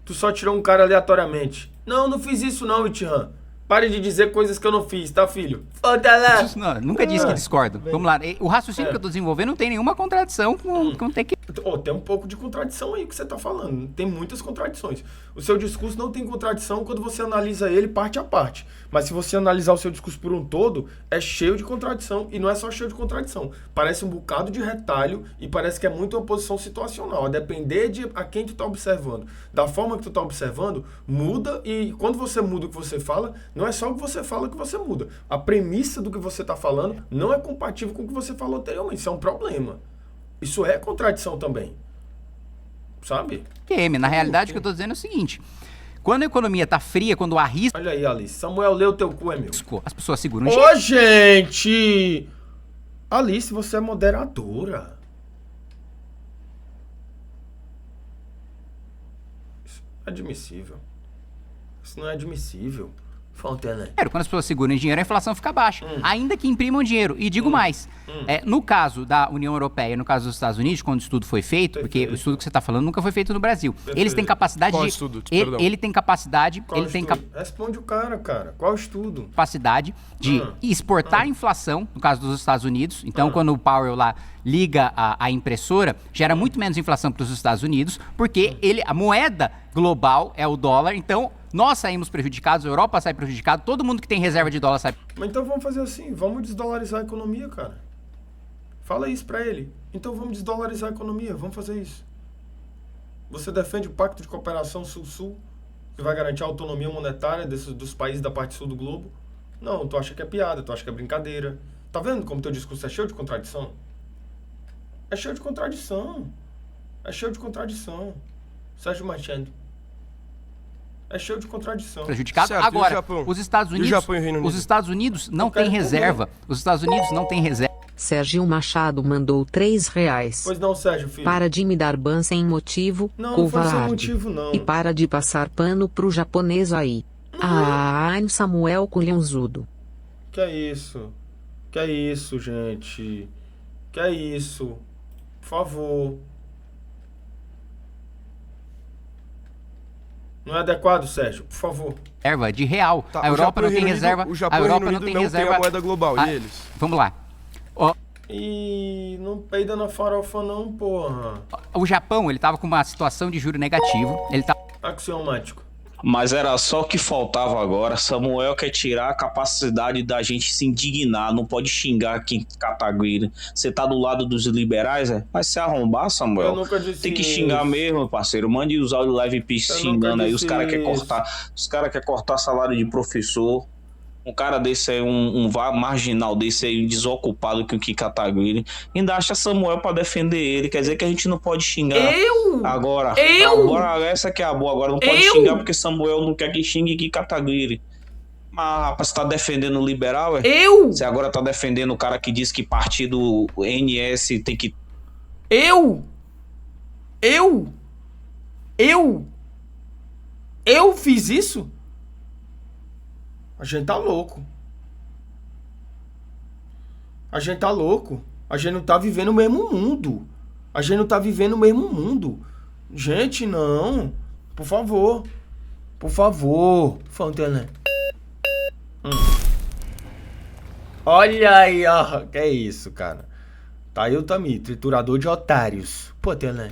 Tu só tirou um cara aleatoriamente. Não fiz isso não, Itihan. Pare de dizer coisas que eu não fiz, tá, filho? Foda lá. Não, nunca disse que discordo. Vamos lá. O raciocínio que eu tô desenvolvendo não tem nenhuma contradição com ter que... Tem um pouco de contradição aí que você tá falando. Tem muitas contradições. O seu discurso não tem contradição quando você analisa ele parte a parte. Mas se você analisar o seu discurso por um todo, é cheio de contradição. E não é só cheio de contradição. Parece um bocado de retalho e parece que é muito oposição situacional. A depender de a quem tu tá observando. Da forma que tu tá observando, muda. E quando você muda o que você fala, não é só o que você fala que você muda. A premissa do que você tá falando não é compatível com o que você falou anteriormente. Isso é um problema. Isso é contradição também. Sabe? Na realidade, o que eu tô dizendo é o seguinte. Quando a economia tá fria, quando há risco... Olha aí, Alice. Samuel, lê o teu cu, é meu. As pessoas seguram... Ô, gente! Alice, você é moderadora. Isso não é admissível. Isso não é admissível. Fontana. Quando as pessoas seguram dinheiro, a inflação fica baixa. Ainda que imprimam dinheiro. E digo mais, no caso da União Europeia, no caso dos Estados Unidos, quando o estudo foi feito, porque o estudo que você está falando nunca foi feito no Brasil. Eles têm capacidade Qual de... estudo? Ele tem capacidade... Qual estudo? Responde o cara. Qual estudo? Capacidade de exportar a inflação, no caso dos Estados Unidos. Então, quando o Powell lá liga a impressora, gera muito menos inflação para os Estados Unidos, porque a moeda global é o dólar. Então, nós saímos prejudicados, a Europa sai prejudicada, todo mundo que tem reserva de dólar sai. Mas então vamos fazer assim, vamos desdolarizar a economia, cara. Fala isso pra ele. Então vamos desdolarizar a economia, vamos fazer isso. Você defende o Pacto de Cooperação Sul-Sul, que vai garantir a autonomia monetária dos países da parte sul do globo? Não, tu acha que é piada, tu acha que é brincadeira. Tá vendo como teu discurso é cheio de contradição? É cheio de contradição. É cheio de contradição. Sérgio Machado. É cheio de contradição. Prejudicado. Certo, e o Agora, Japão? os Estados E o Unidos, Japão e o Reino Unido? os Estados Unidos não Eu têm quero reserva. Os Estados Unidos não têm reserva. Sérgio Machado mandou R$3. Pois não, Sérgio, filho. Para de me dar ban sem motivo, Não, não foi sem covarde. motivo, não. E para de passar pano pro japonês aí. Samuel Colhãozudo. Que é isso? Que é isso, gente? Que é isso? Por favor. Não é adequado, Sérgio? Por favor. Reserva de real. Tá, A o Europa Japão não e tem o Reino reserva. Unido- o Japão A e o Europa Reino não Unido tem não tem reserva. a moeda global, Ah, e eles? Vamos lá. Ó, E não peida na farofa, não, porra. o Japão, ele tava com uma situação de juro negativo. Ele tá Axiomático. Mas era só o que faltava agora. Samuel quer tirar a capacidade da gente se indignar. Não pode xingar quem Cataguiri. Você tá do lado dos liberais, é? Vai se arrombar, Eu Samuel. nunca disse Tem que isso. xingar mesmo, parceiro. Mande os áudios live pitch Eu xingando nunca aí. Os disse caras querem isso. cortar. Os caras querem cortar salário de professor. Um cara desse aí, um marginal desse aí, desocupado que o Kim Kataguiri, ainda acha Samuel pra defender ele. Quer dizer que a gente não pode xingar. Agora, agora essa que é a boa. Agora não pode xingar porque Samuel não quer que xingue Kim Kataguiri. Mas, rapaz, você tá defendendo o liberal, é? Você agora tá defendendo o cara que diz que partido NS tem que... Eu fiz isso? A gente tá louco. A gente tá louco. A gente não tá vivendo o mesmo mundo. A gente não tá vivendo o mesmo mundo. Gente, não. Por favor. Por favor. Fontana. Olha aí, ó. Que é isso, cara. Tá aí o Tami, triturador de otários. Pô, Tana.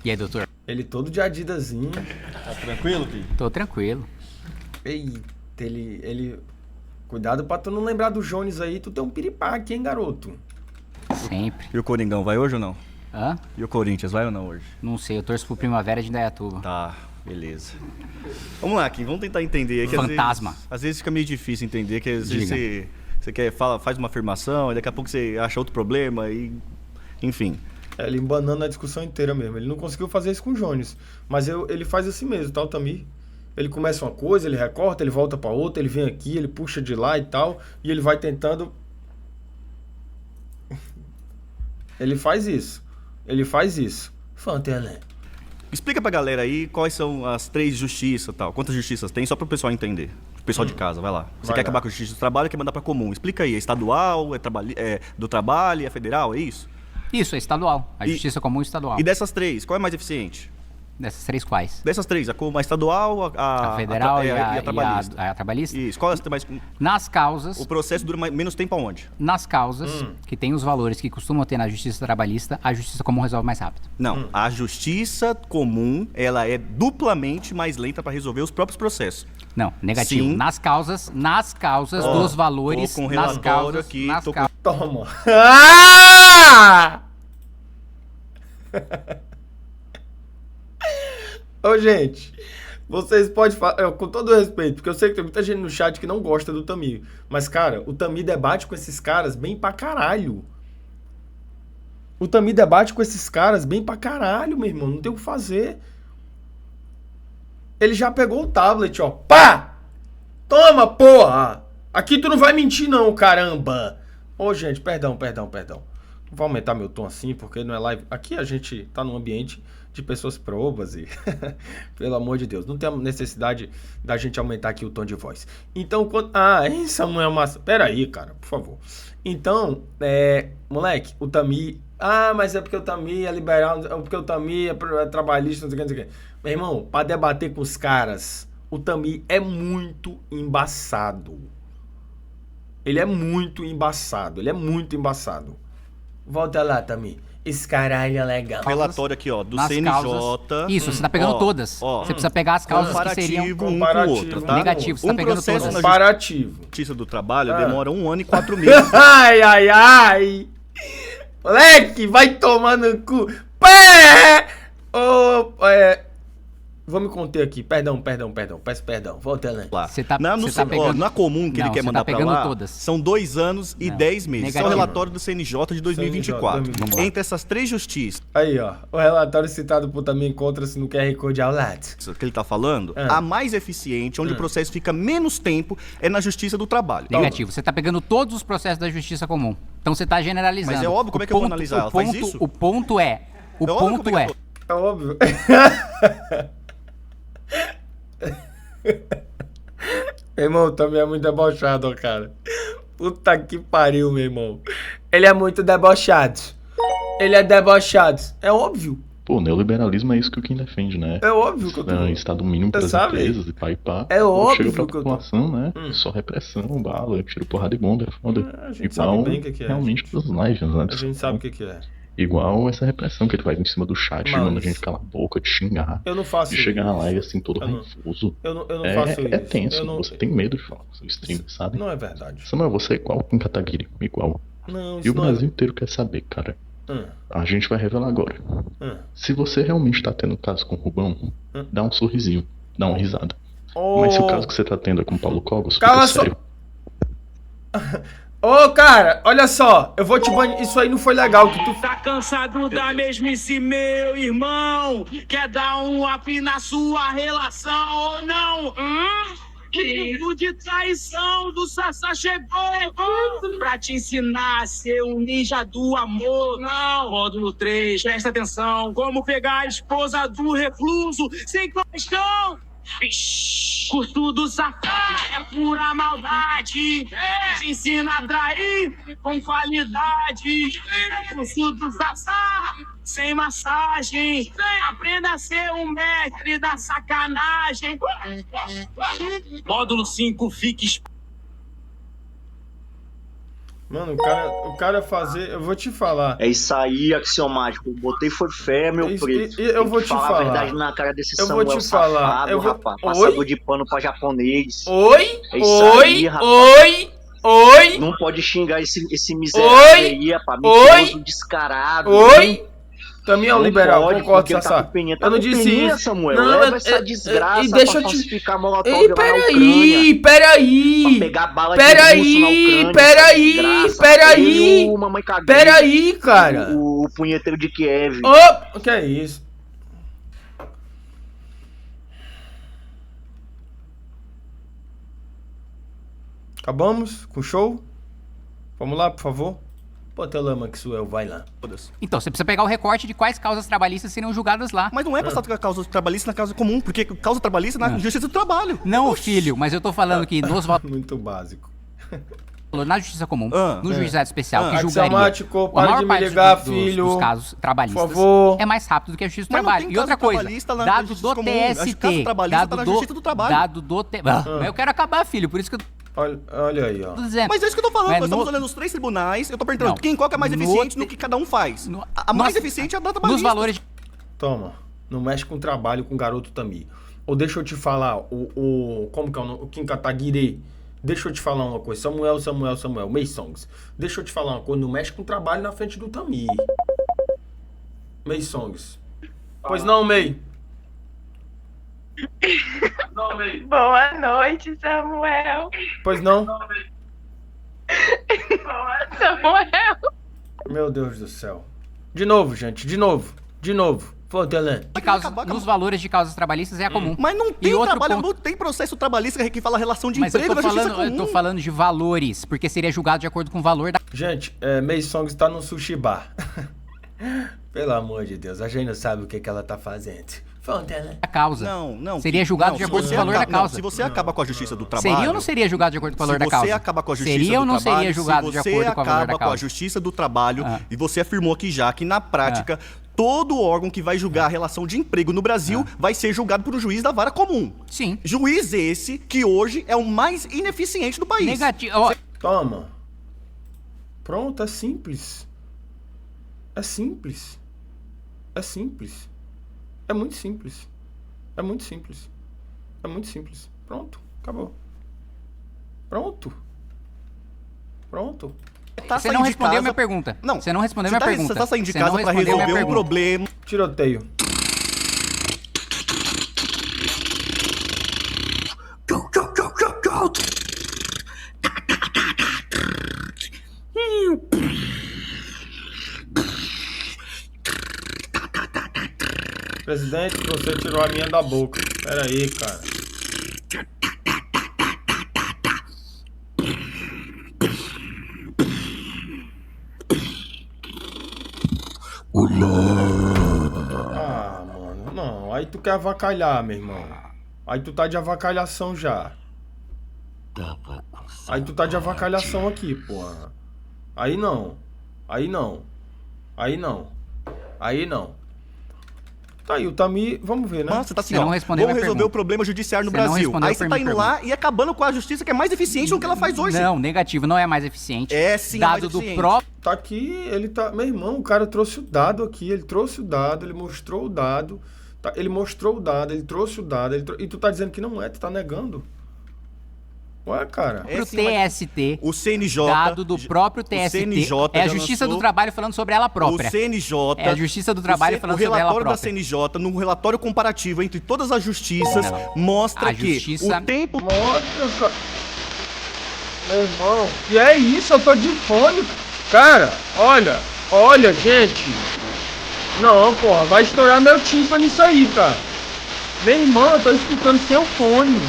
E aí, doutor? Ele todo de adidasinho. Tá tranquilo, filho? Tô tranquilo. Eita, ele... Cuidado pra tu não lembrar do Jones aí, tu tem um piripaque, hein, garoto? Sempre. E o Coringão, vai hoje ou não? Hã? E o Corinthians, vai ou não hoje? Não sei, eu torço pro Primavera de Indaiatuba. Tá, beleza. Vamos lá, Kim, vamos tentar entender. Que Fantasma. Às vezes fica meio difícil entender, que às vezes Diga. você quer, faz uma afirmação, e daqui a pouco você acha outro problema, e enfim. Ele embanando a discussão inteira mesmo. Ele não conseguiu fazer isso com o Jones. Mas ele faz assim mesmo, tá, o Tami? Ele começa uma coisa, ele recorta, ele volta pra outra, ele vem aqui, ele puxa de lá e tal, e ele vai tentando... Ele faz isso. Ele faz isso. Fantana. Explica pra galera aí quais são as 3 justiças e tal. Quantas justiças tem, só pro pessoal entender. O pessoal de casa, vai lá. Você Vai quer lá. acabar com a justiça do trabalho, quer mandar pra comum. Explica aí, é estadual, é do trabalho, é federal, é isso? Isso, é estadual. A E- Justiça Comum Estadual. E dessas 3, qual é mais eficiente? Dessas 3 quais? Dessas 3, a estadual, A federal e a trabalhista. a trabalhista? Isso, qual é as que tem mais... Nas causas, O processo dura menos tempo aonde? nas causas que tem os valores que costumam ter na Justiça Trabalhista, a Justiça Comum resolve mais rápido. Não, a justiça comum, ela é duplamente mais lenta para resolver os próprios processos. Não, negativo. Sim. Nas causas Ó, dos valores, tô com nas relatório causas, aqui, nas tô com- causas. Toma. Ah! Ô, gente, vocês podem falar, com todo respeito, porque eu sei que tem muita gente no chat que não gosta do Tami. Mas, cara, o Tami debate com esses caras bem pra caralho. O Tami debate com esses caras bem pra caralho, meu irmão. Não tem o que fazer. Ele já pegou o tablet, ó. Pá! Toma, porra! Aqui tu não vai mentir, não, caramba! Ô, gente, perdão. Não vou aumentar meu tom assim, porque não é live. Aqui a gente tá num ambiente de pessoas probas e... Pelo amor de Deus, não tem a necessidade da gente aumentar aqui o tom de voz. Então, quando... Samuel Massa... Pera aí, cara, por favor. Então, moleque, o Tami... mas é porque o Tami é liberal, é porque o Tami é trabalhista, não sei o que. Meu irmão, pra debater com os caras, o Tami é muito embaçado. Ele é muito embaçado. Volta lá, Tami. Esse caralho é legal. Relatório aqui, ó, do Nas CNJ. causas. Isso, você tá pegando Ó, todas. ó. Você precisa pegar as causas que seriam Comparativo um com o Comparativo. outro, tá? Negativo, você tá pegando processo todas. na Comparativo. Justiça do Trabalho demora 1 ano e 4 meses. Ai. Moleque, vai tomar no cu. Pé! Vou me conter aqui. Perdão. Peço perdão. Volta, né? Você tá, Não, você tá pegando... na comum que ele quer mandar tá pra pegando lá, todas. são 2 anos e 10 meses. Isso é o Negativo. relatório do CNJ de 2024. Vamos lá. Entre essas 3 justiças Aí, ó. O relatório citado por também encontra-se no QR Code ao lado. que ele tá falando, a mais eficiente, onde o processo fica menos tempo, é na Justiça do Trabalho. Negativo. Você tá pegando todos os processos da justiça comum. Então você tá generalizando. Mas é óbvio, como é que eu vou analisar? Ela faz isso? O ponto é... O É óbvio, ponto como é é... que É óbvio. Meu irmão, também é muito debochado, ó, cara. Puta que pariu, meu irmão. Ele é muito debochado. Ele é debochado. É óbvio. Pô, o neoliberalismo é isso que o Kim defende, né? É óbvio que eu tô... Estado mínimo para as sabe? empresas e pá e pá. É óbvio Chega pra que eu tô... população, né? Só repressão, bala, tiro porrada e bomba, é foda. A gente Igual sabe bem o que é. realmente pros lives, né? A gente sabe o que é. Igual essa repressão que ele faz em cima do chat, Mas... mandando a gente calar a boca, de xingar. Eu não faço de chegar na isso. live assim, todo Eu não- raivoso. Eu não faço isso. É tenso, Eu não- você tem medo de falar com seu stream, sabe? Não é verdade. Samuel, você é igual com Kataguiri, igual. Não, E isso o não é- Brasil inteiro quer saber, cara. Hum. A gente vai revelar agora. Se você realmente tá tendo caso com o Rubão, dá um sorrisinho, dá uma risada. Mas se o caso que você tá tendo é com o Paulo Cogos, Cala fica sério. Ô, cara, olha só. Eu vou te banir. Isso aí não foi legal que tu... Tá cansado da mesmice, meu irmão? Quer dar um up na sua relação ou não? Perigo de traição do Sassá chegou pra te ensinar a ser um ninja do amor. Não, módulo 3, presta atenção. Como pegar a esposa do recluso sem questão. Curso do Safá é pura maldade. Te ensina a trair com qualidade. Curso do Safá sem massagem. Aprenda a ser um mestre da sacanagem. Módulo 5, fique Mano, o cara fazer... Eu vou te falar. É isso aí, axiomático. Botei foi fé, meu preto. eu vou Tem que te falar falar. a verdade na cara desse Eu vou Samuel te falar. safado, Eu vou... rapaz. Oi? Passador de pano pra japonês. Oi? É isso Oi? aí, rapaz. Oi? Oi? Não pode xingar esse miserável aí, rapaz. Mentiroso, descarado. Oi? Também é um Não liberal, pode, concordo, porque tá Sassá. com peninha. Tá Eu não com disse peninha, isso. Samuel. Não, Leva essa desgraça e deixa pra eu te... falsificar Molotov Ei, lá na Ucrânia. peraí. Pra pegar bala de russo na Ucrânia, essa desgraça. Ele e o Mamãe Caguei, Peraí, cara. O punheteiro de Kiev. Ô, o que é isso? Acabamos com o show? Vamos lá, por favor. Bota a lama, Maxwell, vai lá. Então, você precisa pegar o recorte de quais causas trabalhistas seriam julgadas lá. Mas não é passado com a causa trabalhista na causa comum, porque causa trabalhista na Justiça do Trabalho. Não, filho, mas eu tô falando que nos Muito básico. na justiça comum, no juizado especial, que Axiomático, julgaria para a maior de me parte ligar, dos filho. casos trabalhistas, Por favor. é mais rápido do que a justiça do Mas não trabalho. tem E outra caso coisa, trabalhista na dado justiça do comum. Acho que TST, caso trabalhista tá na dado Justiça do Trabalho. Eu quero acabar, filho, por isso que eu Olha aí, ó. tô dizendo. Mas é isso que eu tô falando, Mas nós estamos no- olhando os 3 tribunais, eu tô perguntando, Não. qual que é mais No eficiente te- no que cada um faz? A mais eficiente é a da trabalhista. Nos valores de... Toma. Não mexe com trabalho com garoto também. Ou deixa eu te falar, como que é o nome? O Kim Kataguiri. Deixa eu te falar uma coisa. Samuel. May Songs. Deixa eu te falar uma coisa. Não mexe com trabalho na frente do Tamir. May Songs. Pois não, May. Boa noite, Samuel. Pois não. Samuel. Meu Deus do céu. De novo, gente. De novo. Foda-se. de causas, nos valores de causas trabalhistas é a comum. Mas não E tem outro trabalho, ponto- não tem processo trabalhista que fala relação de Mas eu emprego tô na justiça falando, comum. eu tô falando de valores, porque seria julgado de acordo com o valor da... Gente, May Songs tá no sushi bar. Pelo amor de Deus. A gente não sabe o que ela tá fazendo. Foda-se. A causa. Não. Seria julgado não, de se acordo com você o valor da acaba- causa. Não, se você acaba com a justiça do trabalho... Seria ou não seria julgado de acordo com o valor da causa? Se você acaba com a justiça Seria ou do não trabalho... seria julgado de acordo com o valor da Se você acaba com a causa? justiça do trabalho, e você afirmou aqui já que, na prática, todo órgão que vai julgar a relação de emprego no Brasil vai ser julgado por um juiz da vara comum. Sim. Juiz esse que hoje é o mais ineficiente do país. Negativo. Toma. Pronto, é simples. É simples. É simples. É muito simples. É muito simples. É muito simples. Pronto, acabou. Pronto. Você não respondeu a minha pergunta. Não. Você não respondeu a minha pergunta. Você tá saindo de Você casa não pra respondeu a minha resolver um pergunta. problema. Tiroteio. Presidente, você tirou a minha da boca. Pera aí, cara. Ah, mano, não. Aí tu quer avacalhar, meu irmão. Aí tu tá de avacalhação já. Aí tu tá de avacalhação aqui, porra. Aí não. Aí não. Aí não. Aí não. Tá aí, o Tamir, vamos ver, né? Mano, você tá assim, Você ó, não respondeu vamos minha resolver pergunta. o problema judiciário no Você não Brasil. respondeu Aí você tá minha indo lá e acabando com a justiça que é mais eficiente do que ela faz hoje. Não, negativo, não é mais eficiente. É sim, Dado é mais do eficiente. próprio... Tá aqui, ele tá... Meu irmão, o cara trouxe o dado aqui, ele trouxe o dado, ele mostrou o dado, tá, ele mostrou o dado, ele trouxe o dado, e tu tá dizendo que não é, tu tá negando. Ué, cara. Pro TST, o CNJ, dado do próprio TST, CNJ é a já Justiça lançou- do Trabalho falando sobre ela própria. O CNJ... É a Justiça do Trabalho falando sobre ela O relatório da própria. CNJ, no relatório comparativo entre todas as justiças, mostra A que justiça- o tempo... Nossa, cara. Meu irmão, e é isso, eu tô de fone. Cara, olha, gente. Não, porra, vai estourar meu tímpano nisso aí, cara. Meu irmão, eu tô escutando sem o fone.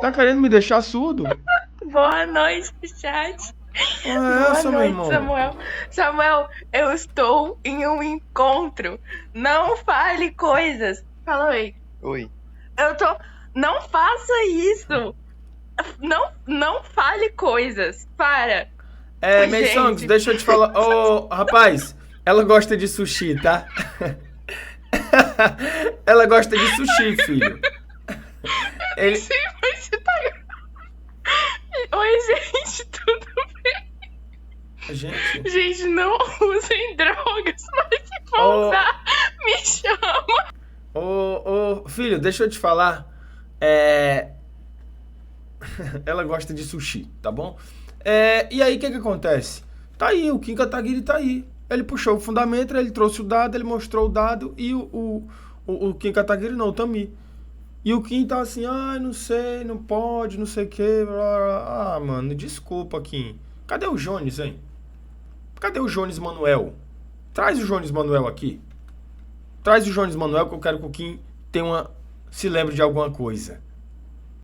Tá querendo me deixar surdo? Boa noite, chat. É Boa essa, meu noite, irmão. Samuel. Samuel, eu estou em um encontro. Não fale coisas. Fala oi. Oi. Eu tô... Não faça isso. Não fale coisas. Para. É, Oi, May gente. Songs, deixa eu te falar. Ô, rapaz, ela gosta de sushi, tá? Ela gosta de sushi, filho. Ele... Sim, mas você tá... Oi, gente, tudo bem? Gente... Gente, não usem drogas, mas se for Ô. usar, me chama. Ô, filho, deixa eu te falar. Ela gosta de sushi, tá bom? E aí, o que acontece? Tá aí, o Kim Kataguiri tá aí. Ele puxou o fundamento, ele trouxe o dado, ele mostrou o dado e o Kim Kataguiri não, o Tamir. E o Kim tá assim, não sei, não pode, não sei o que. Ah, mano, desculpa, Kim. Cadê o Jones, hein? Cadê o Jones Manuel? Traz o Jones Manuel aqui. Traz o Jones Manuel que eu quero que o Kim se lembre de alguma coisa.